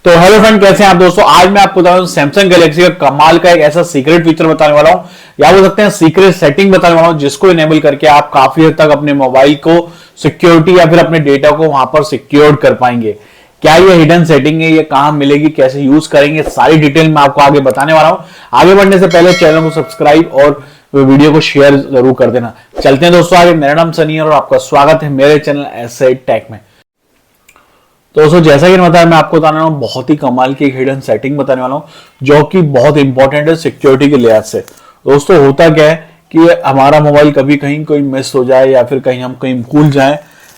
तो hello friend, कैसे हैं आप दोस्तों। आज मैं आपको बता रहा हूं सैमसंग गैलेक्सी का कमाल का एक ऐसा सीक्रेट फीचर बताने वाला हूं, या बोल सकते हैं सीक्रेट सेटिंग बताने वाला हूं, जिसको इनेबल करके आप काफी हद तक अपने मोबाइल को सिक्योरिटी या फिर अपने डेटा को वहां पर सिक्योर कर पाएंगे। क्या ये हिडन सेटिंग है, ये कहां मिलेगी, कैसे यूज करेंगे, सारी डिटेल मैं आपको आगे बताने वाला हूं। आगे बढ़ने से पहले चैनल को सब्सक्राइब और वीडियो को शेयर जरूर कर देना। चलते हैं दोस्तों आगे। मेरा नाम सनी है और आपका स्वागत है मेरे चैनल एसए टेक में। तो दोस्तों जैसा कि बताया, मैं आपको बताने वाला हूं बहुत ही कमाल की हिडन सेटिंग बताने वाला हूं जो कि बहुत इंपॉर्टेंट है सिक्योरिटी के लिहाज से। दोस्तों होता क्या है कि हमारा मोबाइल कभी कहीं कोई मिस हो जाए या फिर कहीं हम कहीं भूल जाएं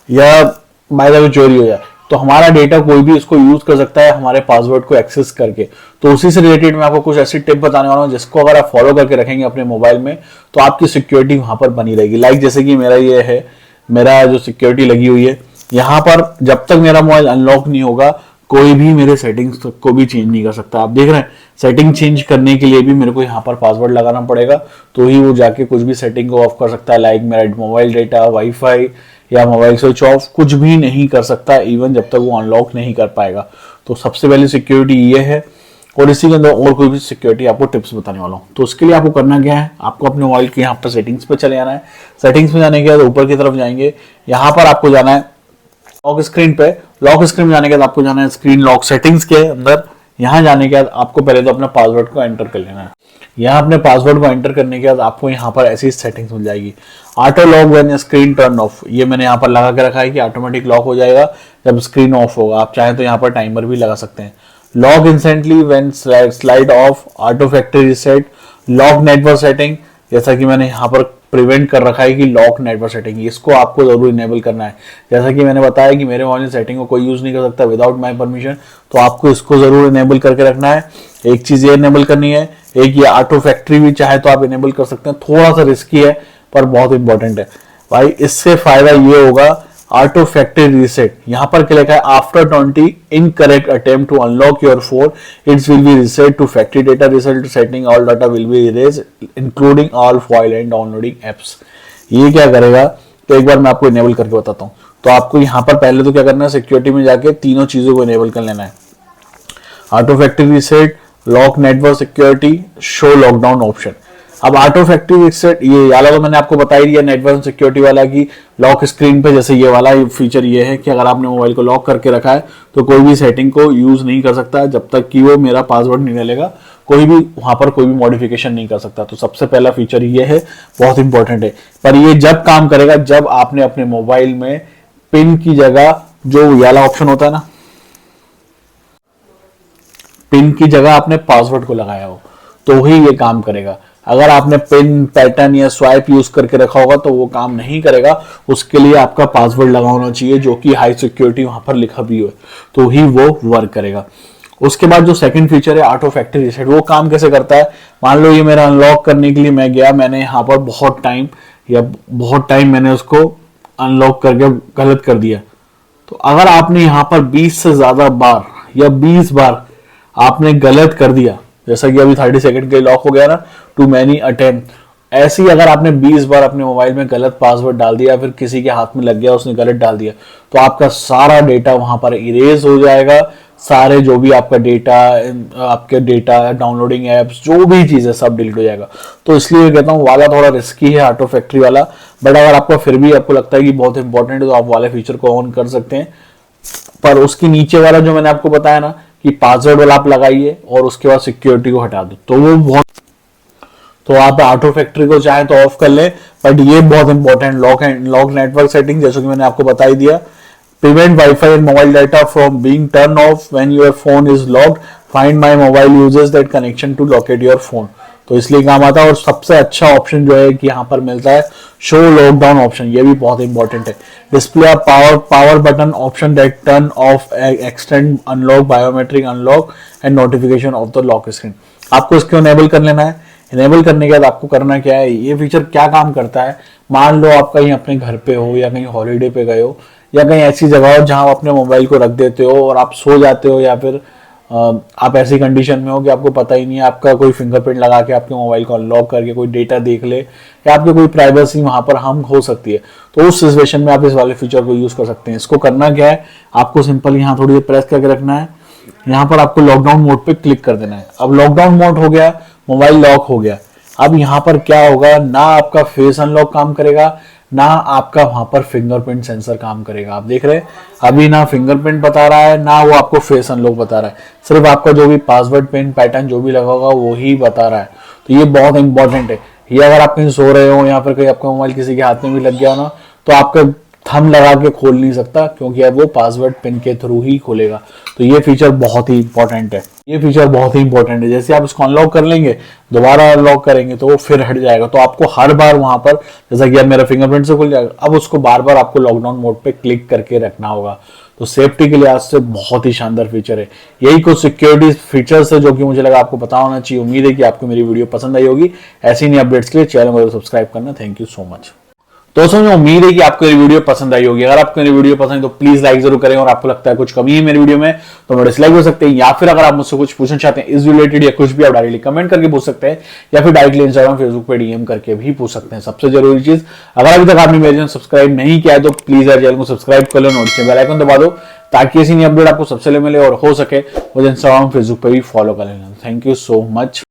या बाय द वे चोरी हो जाए, तो हमारा डेटा कोई भी इसको यूज कर सकता है हमारे पासवर्ड को एक्सेस करके। तो उसी से रिलेटेड मैं आपको कुछ ऐसी टिप बताने वाला हूं जिसको अगर आप फॉलो करके रखेंगे अपने मोबाइल में तो आपकी सिक्योरिटी वहां पर बनी रहेगी। लाइक जैसे कि मेरा ये है, मेरा जो सिक्योरिटी लगी हुई है यहाँ पर, जब तक मेरा मोबाइल अनलॉक नहीं होगा कोई भी मेरे सेटिंग्स को भी चेंज नहीं कर सकता। आप देख रहे हैं, सेटिंग चेंज करने के लिए भी मेरे को यहाँ पर पासवर्ड लगाना पड़ेगा, तो ही वो जाके कुछ भी सेटिंग को ऑफ कर सकता है। लाइक मेरा मोबाइल डेटा, वाईफाई या मोबाइल स्विच ऑफ कुछ भी नहीं कर सकता, इवन जब तक वो अनलॉक नहीं कर पाएगा। तो सबसे पहले सिक्योरिटी ये है, और इसी के अंदर और कोई भी सिक्योरिटी आपको टिप्स बताने वाला हूँ। तो उसके लिए आपको करना क्या है, आपको अपने मोबाइल के यहाँ पर सेटिंग्स पे चले जाना है। सेटिंग्स में जाने के बाद ऊपर की तरफ जाएंगे, यहाँ पर आपको जाना है लॉक स्क्रीन पे। लॉक स्क्रीन में जाने के बाद आपको जाना है स्क्रीन लॉक सेटिंग्स के अंदर। यहाँ जाने के बाद आपको पहले तो अपना पासवर्ड को एंटर कर लेना है। यहाँ अपने पासवर्ड को एंटर करने के बाद आपको यहाँ पर ऐसी सेटिंग्स मिल जाएगी, auto lock when screen turn off. ये मैंने यहाँ पर लगा के रखा है कि ऑटोमेटिक लॉक हो जाएगा जब स्क्रीन ऑफ होगा। आप चाहें तो यहाँ पर टाइमर भी लगा सकते हैं। Lock instantly when slide of, auto factory reset, lock network setting. जैसा कि मैंने यहाँ पर प्रिवेंट कर रखा है कि लॉक नेटवर्क सेटिंग, इसको आपको जरूर इनेबल करना है। जैसा कि मैंने बताया कि मेरे मोबाइल सेटिंग को कोई यूज नहीं कर सकता विदाउट माय परमिशन, तो आपको इसको जरूर इनेबल करके रखना है। एक चीज ये इनेबल करनी है, एक ये ऑटो फैक्ट्री भी चाहे तो आप इनेबल कर सकते हैं। थोड़ा सा रिस्की है पर बहुत इंपॉर्टेंट है भाई। इससे फायदा ये होगा, ऑटो फैक्ट्री रीसेट, यहाँ पर क्या लिखा है, after 20 incorrect attempt to unlock your phone it's will be reset to factory data result setting, all data will be erase including all file and downloading apps. ये क्या करेगा, तो एक बार मैं आपको इनेबल करके बताता हूँ। तो आपको यहाँ पर पहले तो क्या करना है, सिक्योरिटी में जाके तीनों चीजों को इनेबल कर लेना है, auto factory reset, lock network security, show lockdown option. अब ऑटो फैक्ट्री रीसेट ये वाला तो मैंने आपको बता ही दिया, नेटवर्क सिक्योरिटी वाला की लॉक स्क्रीन पे जैसे ये वाला फीचर ये है कि अगर आपने मोबाइल को लॉक करके रखा है तो कोई भी सेटिंग को यूज नहीं कर सकता जब तक कि वो मेरा पासवर्ड नहीं डालेगा। कोई भी वहां पर कोई भी मॉडिफिकेशन नहीं कर सकता। तो सबसे पहला फीचर ये है, बहुत इंपॉर्टेंट है। पर ये जब काम करेगा जब आपने अपने मोबाइल में पिन की जगह जो वाला ऑप्शन होता है ना, पिन की जगह आपने पासवर्ड को लगाया हो तो ही ये काम करेगा। अगर आपने पिन पैटर्न या स्वाइप यूज करके रखा होगा तो वो काम नहीं करेगा। उसके लिए आपका पासवर्ड लगा होना चाहिए जो कि हाई सिक्योरिटी वहां पर लिखा भी हो, तो ही वो वर्क करेगा। उसके बाद जो सेकंड फीचर है ऑटो फैक्ट्री रीसेट, वो काम कैसे करता है। मान लो ये मेरा अनलॉक करने के लिए मैं गया, मैंने यहाँ पर बहुत टाइम मैंने उसको अनलॉक करके गलत कर दिया। तो अगर आपने यहाँ पर 20 से ज्यादा बार या 20 बार आपने गलत कर दिया, जैसा कि अभी 30 सेकंड के लिए लॉक हो गया ना, टू मैनी अटेम्प्ट, ऐसे ही अगर आपने 20 बार अपने मोबाइल में गलत पासवर्ड डाल दिया, फिर किसी के हाथ में लग गया, उसने गलत डाल दिया, तो आपका सारा डेटा वहां पर इरेज हो जाएगा। सारे जो भी आपका डेटा, आपके डेटा, डाउनलोडिंग एप्स, जो भी चीज है सब डिलीट हो जाएगा। तो इसलिए कहता हूँ वाला थोड़ा रिस्की है ऑटो फैक्ट्री वाला, बट अगर आपको फिर भी आपको लगता है कि बहुत इंपॉर्टेंट है तो आप वाले फीचर को ऑन कर सकते हैं। पर उसके नीचे वाला जो मैंने आपको बताया ना कि पासवर्ड वाला आप लगाइए और उसके बाद सिक्योरिटी को हटा दो, तो वो बहुत, तो आप ऑटो फैक्ट्री को चाहे तो ऑफ कर ले, बट ये बहुत इंपॉर्टेंट लॉक नेटवर्क सेटिंग, जैसे कि मैंने आपको बता ही दिया। Prevent wifi and mobile data from being turn off when your phone is locked, find my mobile uses that connection to locate your phone. तो इसलिए काम आता है। और सबसे अच्छा ऑप्शन जो है कि यहाँ पर मिलता है शो लॉकडाउन ऑप्शन, ये भी बहुत इंपॉर्टेंट है। Display power button option that turn off extend unlock, biometric unlock and notification of the lock screen. आपको इसको इनेबल कर लेना है। इनेबल करने के बाद आपको करना क्या है, ये फीचर क्या काम करता है। मान लो आप कहीं अपने घर पे हो या कहीं हॉलीडे पे गए हो या कहीं ऐसी जगह हो जहां आप अपने मोबाइल को रख देते हो और आप सो जाते हो, या फिर आप ऐसी कंडीशन में हो कि आपको पता ही नहीं है, आपका कोई फिंगरप्रिंट लगा के आपके मोबाइल को अनलॉक करके कोई डेटा देख ले या आपकी कोई प्राइवेसी वहां पर हम हो सकती है, तो उस सिचुएशन में आप इस वाले फीचर को यूज कर सकते हैं। इसको करना क्या है, आपको सिंपल यहाँ थोड़ी देर प्रेस करके रखना है। यहाँ पर आपको लॉकडाउन मोड पे क्लिक कर देना है। अब लॉकडाउन मोड हो गया, मोबाइल लॉक हो गया। अब यहाँ पर क्या होगा, ना आपका फेस अनलॉक काम करेगा, ना आपका वहां पर फिंगरप्रिंट सेंसर काम करेगा। आप देख रहे हैं अभी ना फिंगरप्रिंट बता रहा है, ना वो आपको फेस अनलॉक बता रहा है, सिर्फ आपका जो भी पासवर्ड पिन पैटर्न जो भी लगा होगा वो ही बता रहा है। तो ये बहुत इंपॉर्टेंट है। ये अगर आप कहीं सो रहे हो या फिर कहीं आपका मोबाइल किसी के हाथ में भी लग गया ना, तो आपका थंब लगा के खोल नहीं सकता, क्योंकि अब वो पासवर्ड पिन के थ्रू ही खोलेगा। तो ये फीचर बहुत ही इंपॉर्टेंट है। ये फीचर बहुत ही इंपॉर्टेंट है। जैसे आप इसको अनलॉक कर लेंगे, दोबारा अनलॉक करेंगे तो वो फिर हट जाएगा। तो आपको हर बार वहां पर, जैसा कि अब मेरा फिंगरप्रिंट से खुल जाएगा, अब उसको बार बार आपको लॉकडाउन मोड पे क्लिक करके रखना होगा। तो सेफ्टी के लिहाज से बहुत ही शानदार फीचर है। यही कुछ सिक्योरिटी फीचर्स है जो कि मुझे लगा आपको पता होना चाहिए। उम्मीद है कि आपको मेरी वीडियो पसंद आई होगी। ऐसी नई अपडेट्स के लिए चैनल को सब्सक्राइब करना। Thank you so much. दोस्तों मुझे उम्मीद है कि आपको मेरी वीडियो पसंद आई होगी। अगर आपको मेरी वीडियो पसंद है तो प्लीज लाइक जरूर करें, और आपको लगता है कुछ कमी है मेरी वीडियो में तो डिसलाइक हो सकते हैं, या फिर अगर आप मुझसे कुछ पूछना चाहते हैं इस रिलेटेड या कुछ भी, आप डायरेक्टली कमेंट करके पूछ सकते हैं, या फिर डायरेक्टली इंस्टाग्राम फेसबुक पे डीएम करके भी पूछ सकते हैं। सबसे जरूरी चीज, अगर अभी तक आपने मेरे चैनल सब्सक्राइब नहीं किया है तो प्लीज यार चैनल को सब्सक्राइब कर लो, नोटिफिकेशन बेल आइकन दबा दो, ताकि ऐसी नई अपडेट आपको सबसे पहले मिले, और हो सके मुझे इंस्टाग्राम फेसबुक पे भी फॉलो कर लेना। Thank you so much.